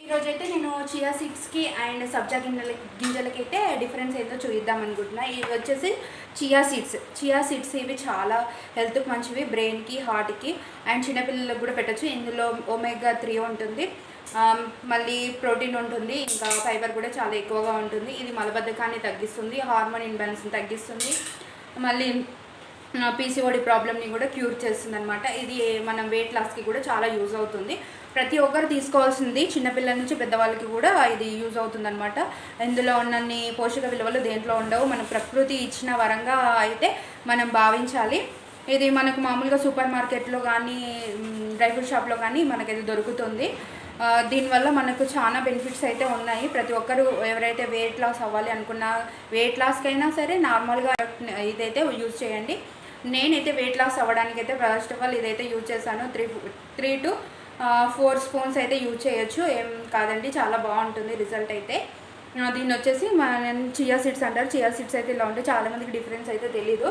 ఈరోజైతే నేను chia సీడ్స్కి and సబ్జా గింజలకి అయితే డిఫరెన్స్ ఏంటో చూద్దాం అనుకుంటున్నా. ఇవి వచ్చేసి చియా సీడ్స్ ఇవి చాలా హెల్త్కి మంచివి, బ్రెయిన్కి, హార్ట్కి అండ్ చిన్నపిల్లలకు కూడా పెట్టచ్చు. ఇందులో ఒమేగా 3 ఉంటుంది, మళ్ళీ ప్రోటీన్ ఉంటుంది, ఇంకా ఫైబర్ కూడా చాలా ఎక్కువగా ఉంటుంది. ఇది మలబద్ధకాన్ని తగ్గిస్తుంది, హార్మోన్ ఇంబ్యాలెన్స్ని తగ్గిస్తుంది, మళ్ళీ పీసీఓడి ప్రాబ్లమ్ని కూడా క్యూర్ చేస్తుంది అనమాట. ఇది మనం వెయిట్ లాస్కి కూడా చాలా యూజ్ అవుతుంది. ప్రతి ఒక్కరు తీసుకోవాల్సింది, చిన్నపిల్లల నుంచి పెద్దవాళ్ళకి కూడా ఇది యూజ్ అవుతుంది అనమాట. ఇందులో ఉన్నన్ని పోషక విలువలు దేంట్లో ఉండవు, మన ప్రకృతి ఇచ్చిన వరంగా అయితే మనం భావించాలి. ఇది మనకు మామూలుగా సూపర్ మార్కెట్లో కానీ డ్రై ఫ్రూట్ షాప్లో కానీ మనకైతే దొరుకుతుంది. దీనివల్ల మనకు చాలా బెనిఫిట్స్ అయితే ఉన్నాయి. ప్రతి ఒక్కరు ఎవరైతే వెయిట్ లాస్ అవ్వాలి అనుకున్నా, వెయిట్ లాస్కైనా సరే నార్మల్గా ఇదైతే యూజ్ చేయండి. నేనైతే వెయిట్ లాస్ అవ్వడానికైతే ఫస్ట్ ఆఫ్ ఆల్ ఇదైతే యూజ్ చేశాను. 3 to 4 స్పూన్స్ అయితే యూజ్ చేయొచ్చు, ఏం కాదండి, చాలా బాగుంటుంది రిజల్ట్ అయితే. దీన్ని వచ్చేసి చియా సీడ్స్ అంటారు. చియా సీడ్స్ అయితే ఇలా ఉంటాయి, చాలామందికి డిఫరెన్స్ అయితే తెలీదు.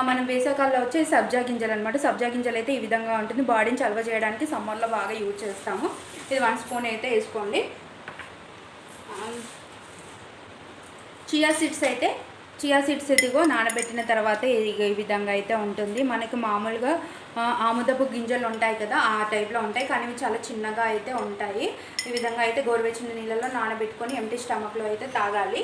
మనం వేసవికాలంలో వచ్చే సబ్జా గింజలు అనమాట. సబ్జా గింజలు అయితే ఈ విధంగా ఉంటుంది, బాడీని చలవ చేయడానికి సమ్మర్లో బాగా యూజ్ చేస్తాము. ఇది 1 స్పూన్ అయితే వేసుకోండి. చియా సీడ్స్ ఇదిగో నానబెట్టిన తర్వాత ఈ విధంగా అయితే ఉంటుంది. మనకి మామూలుగా ఆముదపు గింజలు ఉంటాయి కదా, ఆ టైప్లో ఉంటాయి, కానీ ఇవి చాలా చిన్నగా అయితే ఉంటాయి. ఈ విధంగా అయితే గోరువెచ్చని నీళ్ళలో నానబెట్టుకొని ఎంటీ స్టమక్లో అయితే తాగాలి.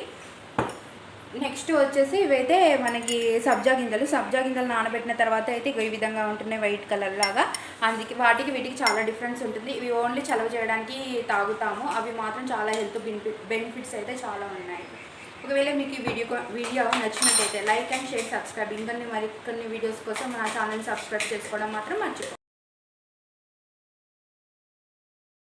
నెక్స్ట్ వచ్చేసి ఇవైతే మనకి సబ్జా గింజలు నానబెట్టిన తర్వాత అయితే ఈ విధంగా ఉంటున్నాయి, వైట్ కలర్ లాగా. అందుకే వీటికి చాలా డిఫరెన్స్ ఉంటుంది. ఇవి ఓన్లీ చలవ చేయడానికి తాగుతాము, అవి మాత్రం చాలా హెల్త్ బెనిఫిట్స్ అయితే చాలా ఉన్నాయి. ఒకవేళ మీకు ఈ వీడియో నచ్చినట్లయితే లైక్ అండ్ షేర్, సబ్స్క్రైబ్. మరికొన్ని వీడియోస్ కోసం నా ఛానల్ని సబ్స్క్రైబ్ చేసుకోవడం మాత్రం మర్చిపోండి.